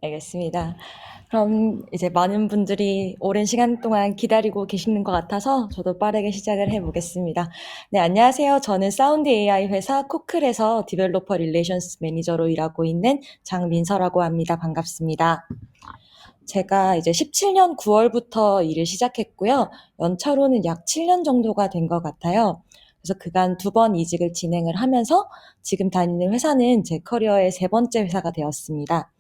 알겠습니다. 그럼 이제 많은 분들이 오랜 시간 동안 기다리고 계시는 것 같아서 저도 빠르게 시작을 해보겠습니다. 네, 안녕하세요. 저는 사운드 AI 회사 코클에서 디벨로퍼 릴레이션스 매니저로 일하고 있는 장민서라고 합니다. 반갑습니다. 제가 이제 17년 9월부터 일을 시작했고요. 연차로는 약 7년 정도가 된 것 같아요. 그래서 그간 2번 이직을 진행을 하면서 지금 다니는 회사는 제 커리어의 세 번째 회사가 되었습니다.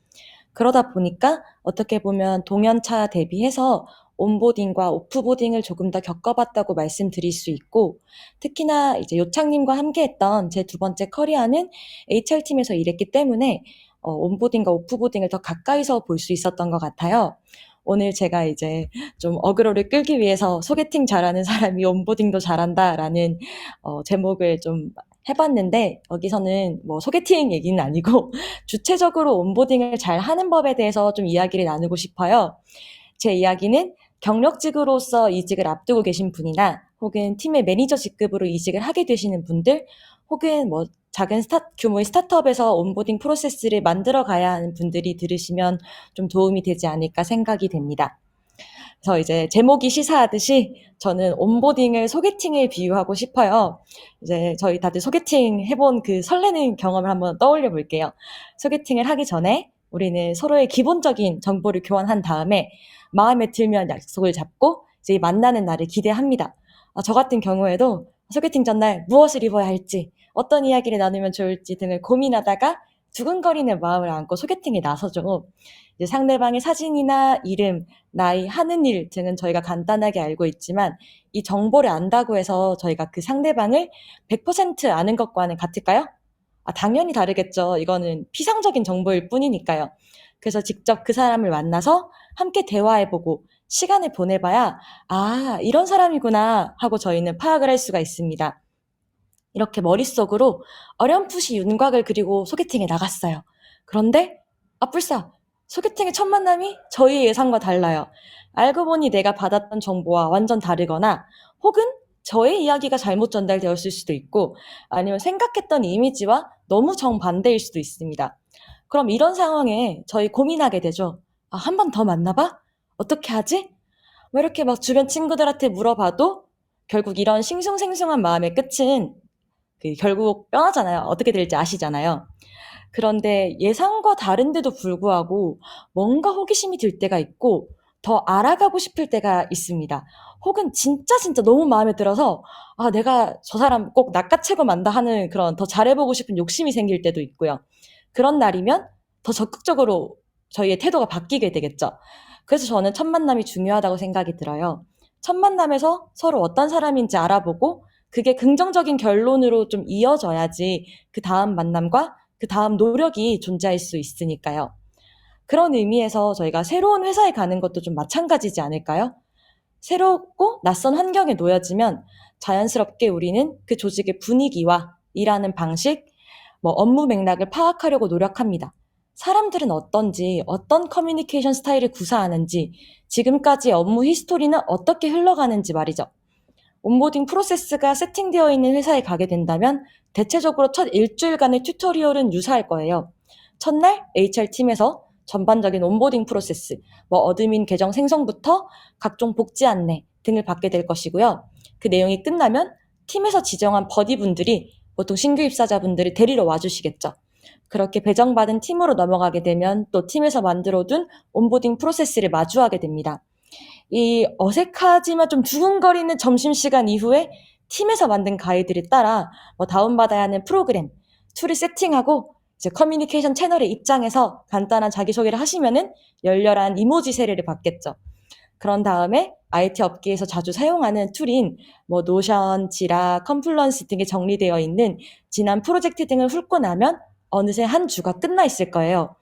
그러다 보니까 어떻게 보면 동연차 대비해서 온보딩과 오프보딩을 조금 더 겪어봤다고 말씀드릴 수 있고, 특히나 이제 요창님과 함께했던 제 두 번째 커리어는 HR팀에서 일했기 때문에 온보딩과 오프보딩을 더 가까이서 볼 수 있었던 것 같아요. 오늘 제가 이제 좀 어그로를 끌기 위해서 소개팅 잘하는 사람이 온보딩도 잘한다라는 제목을 좀 해봤는데, 여기서는 뭐 소개팅 얘기는 아니고 주체적으로 온보딩을 잘 하는 법에 대해서 좀 이야기를 나누고 싶어요. 제 이야기는 경력직으로서 이직을 앞두고 계신 분이나 혹은 팀의 매니저 직급으로 이직을 하게 되시는 분들, 혹은 뭐 작은 규모의 스타트업에서 온보딩 프로세스를 만들어 가야 하는 분들이 들으시면 좀 도움이 되지 않을까 생각이 됩니다. 그래서 이제 제목이 시사하듯이 저는 온보딩을 소개팅에 비유하고 싶어요. 이제 저희 다들 소개팅 해본 그 설레는 경험을 한번 떠올려 볼게요. 소개팅을 하기 전에 우리는 서로의 기본적인 정보를 교환한 다음에 마음에 들면 약속을 잡고 이제 만나는 날을 기대합니다. 저 같은 경우에도 소개팅 전날 무엇을 입어야 할지, 어떤 이야기를 나누면 좋을지 등을 고민하다가 두근거리는 마음을 안고 소개팅에 나서죠. 이제 상대방의 사진이나 이름, 나이, 하는 일 등은 저희가 간단하게 알고 있지만 이 정보를 안다고 해서 저희가 그 상대방을 100% 아는 것과는 같을까요? 당연히 다르겠죠. 이거는 피상적인 정보일 뿐이니까요. 그래서 직접 그 사람을 만나서 함께 대화해보고 시간을 보내봐야 이런 사람이구나 하고 저희는 파악을 할 수가 있습니다. 이렇게 머릿속으로 어렴풋이 윤곽을 그리고 소개팅에 나갔어요. 그런데 불사 소개팅의 첫 만남이 저희의 예상과 달라요. 알고 보니 내가 받았던 정보와 완전 다르거나 혹은 저의 이야기가 잘못 전달되었을 수도 있고 아니면 생각했던 이미지와 너무 정반대일 수도 있습니다. 그럼 이런 상황에 저희 고민하게 되죠. 한 번 더 만나봐? 어떻게 하지? 왜 이렇게 막 주변 친구들한테 물어봐도 결국 이런 싱숭생숭한 마음의 끝은 결국 뻔하잖아요. 어떻게 될지 아시잖아요. 그런데 예상과 다른데도 불구하고 뭔가 호기심이 들 때가 있고 더 알아가고 싶을 때가 있습니다. 혹은 진짜 너무 마음에 들어서 내가 저 사람 꼭 낚아채고 만다 하는 그런 더 잘해보고 싶은 욕심이 생길 때도 있고요. 그런 날이면 더 적극적으로 저희의 태도가 바뀌게 되겠죠. 그래서 저는 첫 만남이 중요하다고 생각이 들어요. 첫 만남에서 서로 어떤 사람인지 알아보고 그게 긍정적인 결론으로 좀 이어져야지 그 다음 만남과 그 다음 노력이 존재할 수 있으니까요. 그런 의미에서 저희가 새로운 회사에 가는 것도 좀 마찬가지지 않을까요? 새롭고 낯선 환경에 놓여지면 자연스럽게 우리는 그 조직의 분위기와 일하는 방식, 뭐 업무 맥락을 파악하려고 노력합니다. 사람들은 어떤지, 어떤 커뮤니케이션 스타일을 구사하는지, 지금까지 업무 히스토리는 어떻게 흘러가는지 말이죠. 온보딩 프로세스가 세팅되어 있는 회사에 가게 된다면 대체적으로 첫 일주일간의 튜토리얼은 유사할 거예요. 첫날 HR팀에서 전반적인 온보딩 프로세스, 뭐 어드민 계정 생성부터 각종 복지 안내 등을 받게 될 것이고요. 그 내용이 끝나면 팀에서 지정한 버디분들이 보통 신규 입사자분들을 데리러 와주시겠죠. 그렇게 배정받은 팀으로 넘어가게 되면 또 팀에서 만들어둔 온보딩 프로세스를 마주하게 됩니다. 이 어색하지만 좀 두근거리는 점심시간 이후에 팀에서 만든 가이드를 따라 뭐 다운받아야 하는 프로그램, 툴을 세팅하고 이제 커뮤니케이션 채널에 입장해서 간단한 자기소개를 하시면은 열렬한 이모지 세례를 받겠죠. 그런 다음에 IT 업계에서 자주 사용하는 툴인 뭐 노션, 지라, 컨플런스 등에 정리되어 있는 지난 프로젝트 등을 훑고 나면 어느새 한 주가 끝나 있을 거예요.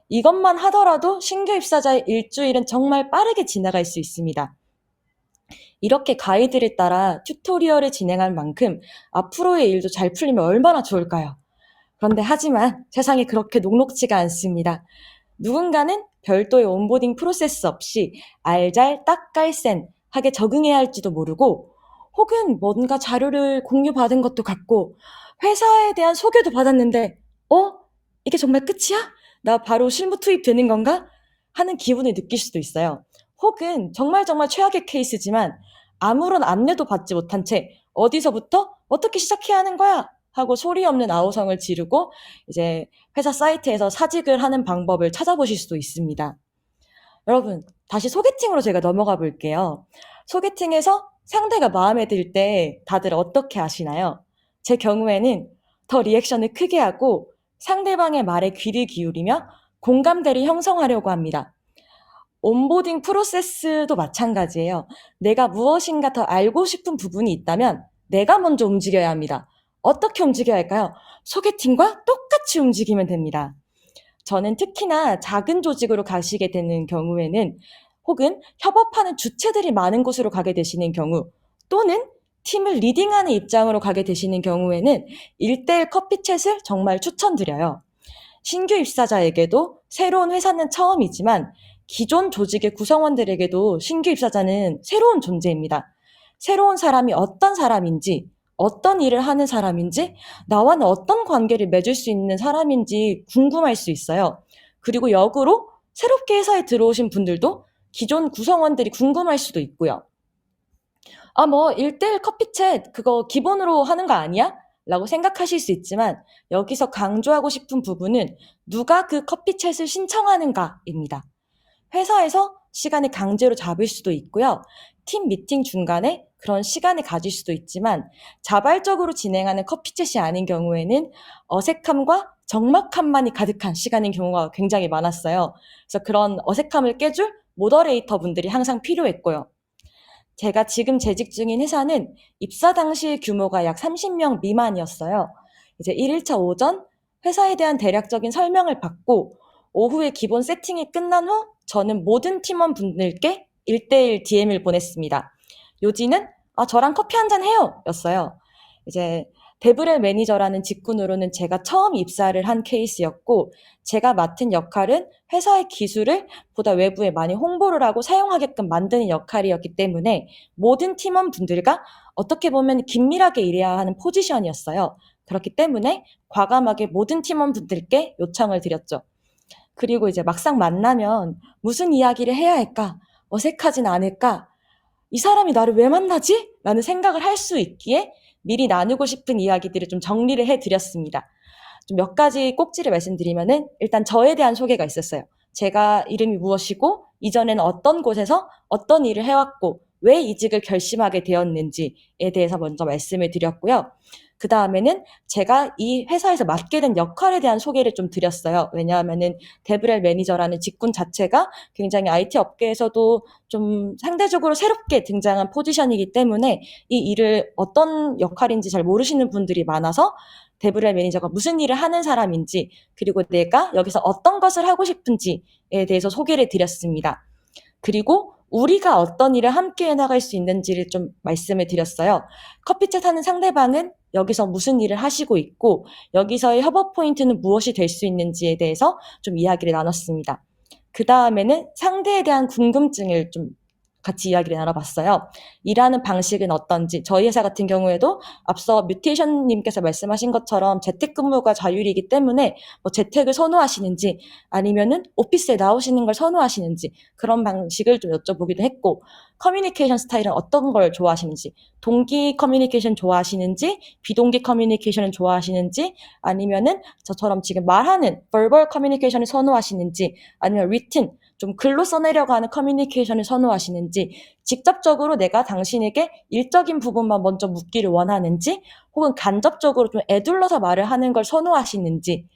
이것만 하더라도 신규 입사자의 일주일은 정말 빠르게 지나갈 수 있습니다. 이렇게 가이드를 따라 튜토리얼을 진행할 만큼 앞으로의 일도 잘 풀리면 얼마나 좋을까요? 그런데 하지만 세상이 그렇게 녹록지가 않습니다. 누군가는 별도의 온보딩 프로세스 없이 알잘 딱깔센 하게 적응해야 할지도 모르고 혹은 뭔가 자료를 공유받은 것도 같고 회사에 대한 소개도 받았는데 이게 정말 끝이야? 나 바로 실무 투입되는 건가? 하는 기분을 느낄 수도 있어요. 혹은 정말 정말 최악의 케이스지만 아무런 안내도 받지 못한 채 어디서부터 어떻게 시작해야 하는 거야? 하고 소리 없는 아우성을 지르고 이제 회사 사이트에서 사직을 하는 방법을 찾아보실 수도 있습니다. 여러분, 다시 소개팅으로 제가 넘어가 볼게요. 소개팅에서 상대가 마음에 들 때 다들 어떻게 하시나요? 제 경우에는 더 리액션을 크게 하고 상대방의 말에 귀를 기울이며 공감대를 형성하려고 합니다. 온보딩 프로세스도 마찬가지예요. 내가 무엇인가 더 알고 싶은 부분이 있다면 내가 먼저 움직여야 합니다. 어떻게 움직여야 할까요? 소개팅과 똑같이 움직이면 됩니다. 저는 특히나 작은 조직으로 가시게 되는 경우에는 혹은 협업하는 주체들이 많은 곳으로 가게 되시는 경우 또는 팀을 리딩하는 입장으로 가게 되시는 경우에는 1대1 커피챗을 정말 추천드려요. 신규 입사자에게도 새로운 회사는 처음이지만 기존 조직의 구성원들에게도 신규 입사자는 새로운 존재입니다. 새로운 사람이 어떤 사람인지, 어떤 일을 하는 사람인지, 나와는 어떤 관계를 맺을 수 있는 사람인지 궁금할 수 있어요. 그리고 역으로 새롭게 회사에 들어오신 분들도 기존 구성원들이 궁금할 수도 있고요. 아, 뭐, 1대1 커피챗, 그거 기본으로 하는 거 아니야? 라고 생각하실 수 있지만, 여기서 강조하고 싶은 부분은 누가 그 커피챗을 신청하는가입니다. 회사에서 시간을 강제로 잡을 수도 있고요. 팀 미팅 중간에 그런 시간을 가질 수도 있지만, 자발적으로 진행하는 커피챗이 아닌 경우에는 어색함과 적막함만이 가득한 시간인 경우가 굉장히 많았어요. 그래서 그런 어색함을 깨줄 모더레이터 분들이 항상 필요했고요. 제가 지금 재직 중인 회사는 입사 당시 규모가 약 30명 미만이었어요. 이제 1일차 오전 회사에 대한 대략적인 설명을 받고 오후에 기본 세팅이 끝난 후 저는 모든 팀원분들께 1대1 DM을 보냈습니다. 요지는 저랑 커피 한잔 해요 였어요. 이제 데브렐 매니저라는 직군으로는 제가 처음 입사를 한 케이스였고 제가 맡은 역할은 회사의 기술을 보다 외부에 많이 홍보를 하고 사용하게끔 만드는 역할이었기 때문에 모든 팀원분들과 어떻게 보면 긴밀하게 일해야 하는 포지션이었어요. 그렇기 때문에 과감하게 모든 팀원분들께 요청을 드렸죠. 그리고 이제 막상 만나면 무슨 이야기를 해야 할까? 어색하진 않을까? 이 사람이 나를 왜 만나지? 라는 생각을 할 수 있기에 미리 나누고 싶은 이야기들을 좀 정리를 해드렸습니다. 좀 몇 가지 꼭지를 말씀드리면은 일단 저에 대한 소개가 있었어요. 제가 이름이 무엇이고 이전에는 어떤 곳에서 어떤 일을 해왔고 왜 이직을 결심하게 되었는지에 대해서 먼저 말씀을 드렸고요. 그 다음에는 제가 이 회사에서 맡게 된 역할에 대한 소개를 좀 드렸어요. 왜냐하면은 데브렐 매니저라는 직군 자체가 굉장히 IT 업계에서도 좀 상대적으로 새롭게 등장한 포지션이기 때문에 이 일을 어떤 역할인지 잘 모르시는 분들이 많아서 데브렐 매니저가 무슨 일을 하는 사람인지 그리고 내가 여기서 어떤 것을 하고 싶은지에 대해서 소개를 드렸습니다. 그리고 우리가 어떤 일을 함께 해나갈 수 있는지를 좀 말씀을 드렸어요. 커피챗 하는 상대방은 여기서 무슨 일을 하시고 있고 여기서의 협업 포인트는 무엇이 될 수 있는지에 대해서 좀 이야기를 나눴습니다. 그 다음에는 상대에 대한 궁금증을 좀 같이 이야기를 나눠봤어요. 일하는 방식은 어떤지 저희 회사 같은 경우에도 앞서 뮤테이션님께서 말씀하신 것처럼 재택근무가 자율이기 때문에 뭐 재택을 선호하시는지 아니면은 오피스에 나오시는 걸 선호하시는지 그런 방식을 좀 여쭤보기도 했고 커뮤니케이션 스타일은 어떤 걸 좋아하시는지 동기 커뮤니케이션 좋아하시는지 비동기 커뮤니케이션을 좋아하시는지 아니면은 저처럼 지금 말하는 verbal 커뮤니케이션을 선호하시는지 아니면 written 좀 글로 써내려고 하는 커뮤니케이션을 선호하시는지 직접적으로 내가 당신에게 일적인 부분만 먼저 묻기를 원하는지 혹은 간접적으로 좀 애둘러서 말을 하는 걸 선호하시는지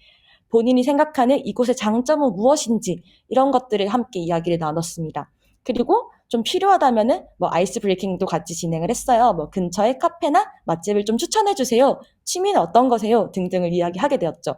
본인이 생각하는 이곳의 장점은 무엇인지 이런 것들을 함께 이야기를 나눴습니다. 그리고 좀 필요하다면은 뭐 아이스 브레이킹도 같이 진행을 했어요. 뭐 근처에 카페나 맛집을 좀 추천해 주세요. 취미는 어떤 거세요? 등등을 이야기하게 되었죠.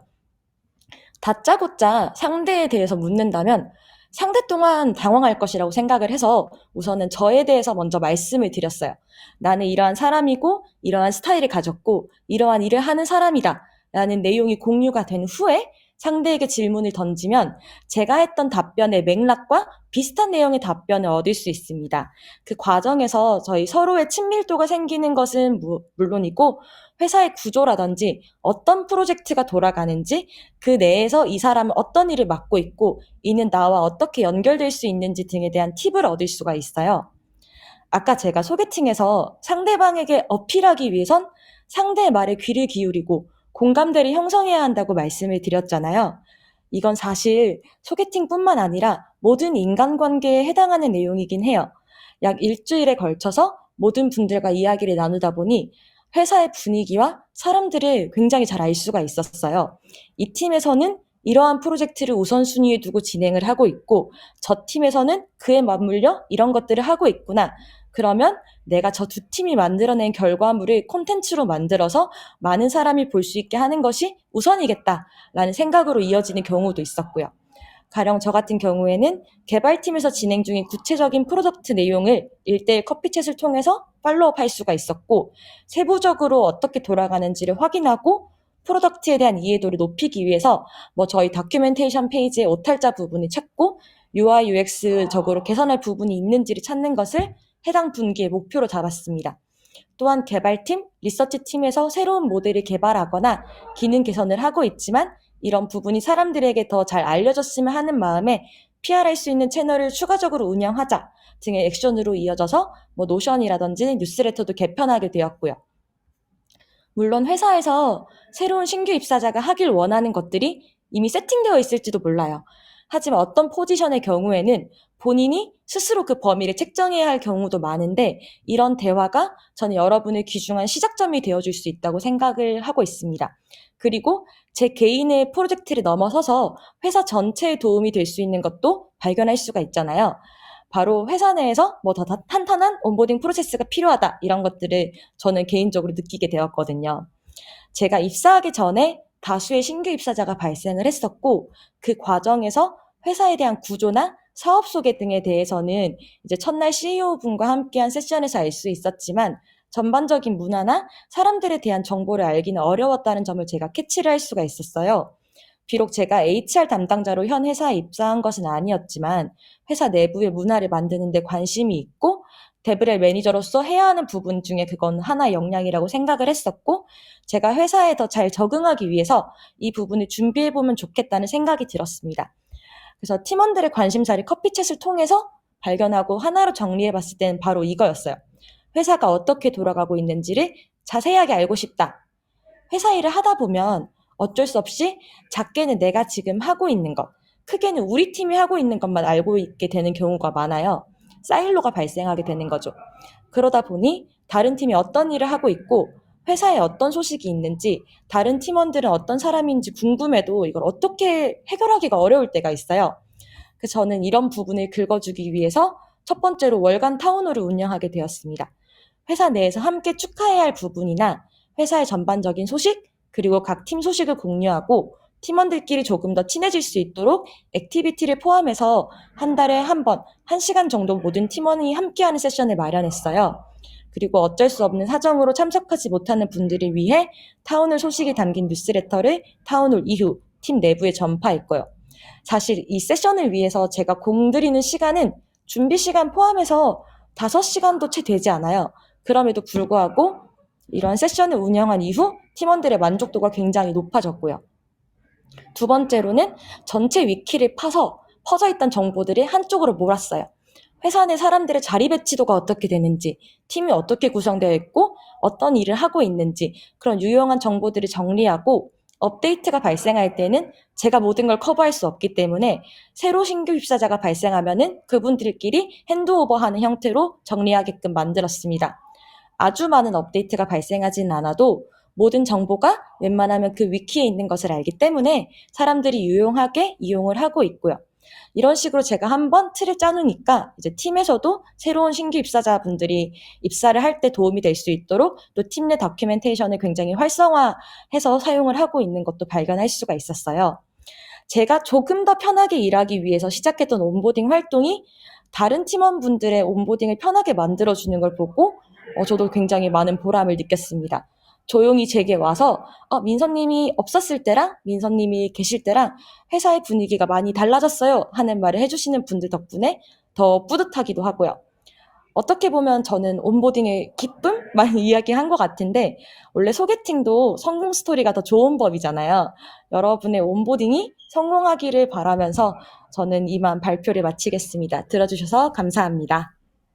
다짜고짜 상대에 대해서 묻는다면 상대 또한 당황할 것이라고 생각을 해서 우선은 저에 대해서 먼저 말씀을 드렸어요. 나는 이러한 사람이고 이러한 스타일을 가졌고 이러한 일을 하는 사람이다 라는 내용이 공유가 된 후에 상대에게 질문을 던지면 제가 했던 답변의 맥락과 비슷한 내용의 답변을 얻을 수 있습니다. 그 과정에서 저희 서로의 친밀도가 생기는 것은 물론이고 회사의 구조라든지 어떤 프로젝트가 돌아가는지 그 내에서 이 사람은 어떤 일을 맡고 있고 이는 나와 어떻게 연결될 수 있는지 등에 대한 팁을 얻을 수가 있어요. 아까 제가 소개팅에서 상대방에게 어필하기 위해선 상대의 말에 귀를 기울이고 공감대를 형성해야 한다고 말씀을 드렸잖아요. 이건 사실 소개팅뿐만 아니라 모든 인간관계에 해당하는 내용이긴 해요. 약 일주일에 걸쳐서 모든 분들과 이야기를 나누다 보니 회사의 분위기와 사람들을 굉장히 잘 알 수가 있었어요. 이 팀에서는 이러한 프로젝트를 우선순위에 두고 진행을 하고 있고 저 팀에서는 그에 맞물려 이런 것들을 하고 있구나. 그러면 내가 저 두 팀이 만들어낸 결과물을 콘텐츠로 만들어서 많은 사람이 볼 수 있게 하는 것이 우선이겠다라는 생각으로 이어지는 경우도 있었고요. 가령 저 같은 경우에는 개발팀에서 진행 중인 구체적인 프로덕트 내용을 1대1 커피챗을 통해서 팔로우할 수가 있었고 세부적으로 어떻게 돌아가는지를 확인하고 프로덕트에 대한 이해도를 높이기 위해서 저희 다큐멘테이션 페이지의 오탈자 부분을 찾고 UI, UX적으로 개선할 부분이 있는지를 찾는 것을 해당 분기의 목표로 잡았습니다. 또한 개발팀, 리서치팀에서 새로운 모델을 개발하거나 기능 개선을 하고 있지만 이런 부분이 사람들에게 더 잘 알려졌으면 하는 마음에 PR할 수 있는 채널을 추가적으로 운영하자 등의 액션으로 이어져서 노션이라든지 뉴스레터도 개편하게 되었고요. 물론 회사에서 새로운 신규 입사자가 하길 원하는 것들이 이미 세팅되어 있을지도 몰라요. 하지만 어떤 포지션의 경우에는 본인이 스스로 그 범위를 책정해야 할 경우도 많은데 이런 대화가 저는 여러분의 귀중한 시작점이 되어줄 수 있다고 생각을 하고 있습니다. 그리고 제 개인의 프로젝트를 넘어서서 회사 전체에 도움이 될 수 있는 것도 발견할 수가 있잖아요. 바로 회사 내에서 더 탄탄한 온보딩 프로세스가 필요하다 이런 것들을 저는 개인적으로 느끼게 되었거든요. 제가 입사하기 전에 다수의 신규 입사자가 발생을 했었고 그 과정에서 회사에 대한 구조나 사업 소개 등에 대해서는 이제 첫날 CEO분과 함께한 세션에서 알 수 있었지만 전반적인 문화나 사람들에 대한 정보를 알기는 어려웠다는 점을 제가 캐치를 할 수가 있었어요. 비록 제가 HR 담당자로 현 회사에 입사한 것은 아니었지만 회사 내부의 문화를 만드는 데 관심이 있고 데브렐 매니저로서 해야 하는 부분 중에 그건 하나의 역량이라고 생각을 했었고 제가 회사에 더 잘 적응하기 위해서 이 부분을 준비해보면 좋겠다는 생각이 들었습니다. 그래서 팀원들의 관심사를 커피챗을 통해서 발견하고 하나로 정리해봤을 때는 바로 이거였어요. 회사가 어떻게 돌아가고 있는지를 자세하게 알고 싶다. 회사 일을 하다 보면 어쩔 수 없이 작게는 내가 지금 하고 있는 것, 크게는 우리 팀이 하고 있는 것만 알고 있게 되는 경우가 많아요. 사일로가 발생하게 되는 거죠. 그러다 보니 다른 팀이 어떤 일을 하고 있고 회사에 어떤 소식이 있는지 다른 팀원들은 어떤 사람인지 궁금해도 이걸 어떻게 해결하기가 어려울 때가 있어요. 그래서 저는 이런 부분을 긁어주기 위해서 첫 번째로 월간 타운홀을 운영하게 되었습니다. 회사 내에서 함께 축하해야 할 부분이나 회사의 전반적인 소식, 그리고 각 팀 소식을 공유하고 팀원들끼리 조금 더 친해질 수 있도록 액티비티를 포함해서 한 달에 한 번, 1시간 정도 모든 팀원이 함께하는 세션을 마련했어요. 그리고 어쩔 수 없는 사정으로 참석하지 못하는 분들을 위해 타운홀 소식이 담긴 뉴스레터를 타운홀 이후 팀 내부에 전파했고요. 사실 이 세션을 위해서 제가 공들이는 시간은 준비 시간 포함해서 5시간도 채 되지 않아요. 그럼에도 불구하고 이런 세션을 운영한 이후 팀원들의 만족도가 굉장히 높아졌고요. 두 번째로는 전체 위키를 파서 퍼져있던 정보들을 한쪽으로 몰았어요. 회사 내 사람들의 자리 배치도가 어떻게 되는지, 팀이 어떻게 구성되어 있고 어떤 일을 하고 있는지 그런 유용한 정보들을 정리하고 업데이트가 발생할 때는 제가 모든 걸 커버할 수 없기 때문에 새로 신규 입사자가 발생하면은 그분들끼리 핸드오버하는 형태로 정리하게끔 만들었습니다. 아주 많은 업데이트가 발생하지는 않아도 모든 정보가 웬만하면 그 위키에 있는 것을 알기 때문에 사람들이 유용하게 이용을 하고 있고요. 이런 식으로 제가 한번 틀을 짜놓으니까 이제 팀에서도 새로운 신규 입사자분들이 입사를 할 때 도움이 될 수 있도록 또 팀 내 다큐멘테이션을 굉장히 활성화해서 사용을 하고 있는 것도 발견할 수가 있었어요. 제가 조금 더 편하게 일하기 위해서 시작했던 온보딩 활동이 다른 팀원분들의 온보딩을 편하게 만들어주는 걸 보고 저도 굉장히 많은 보람을 느꼈습니다. 조용히 제게 와서 민서님이 없었을 때랑 민서님이 계실 때랑 회사의 분위기가 많이 달라졌어요 하는 말을 해주시는 분들 덕분에 더 뿌듯하기도 하고요. 어떻게 보면 저는 온보딩의 기쁨만 이야기한 것 같은데 원래 소개팅도 성공 스토리가 더 좋은 법이잖아요. 여러분의 온보딩이 성공하기를 바라면서 저는 이만 발표를 마치겠습니다. 들어주셔서 감사합니다.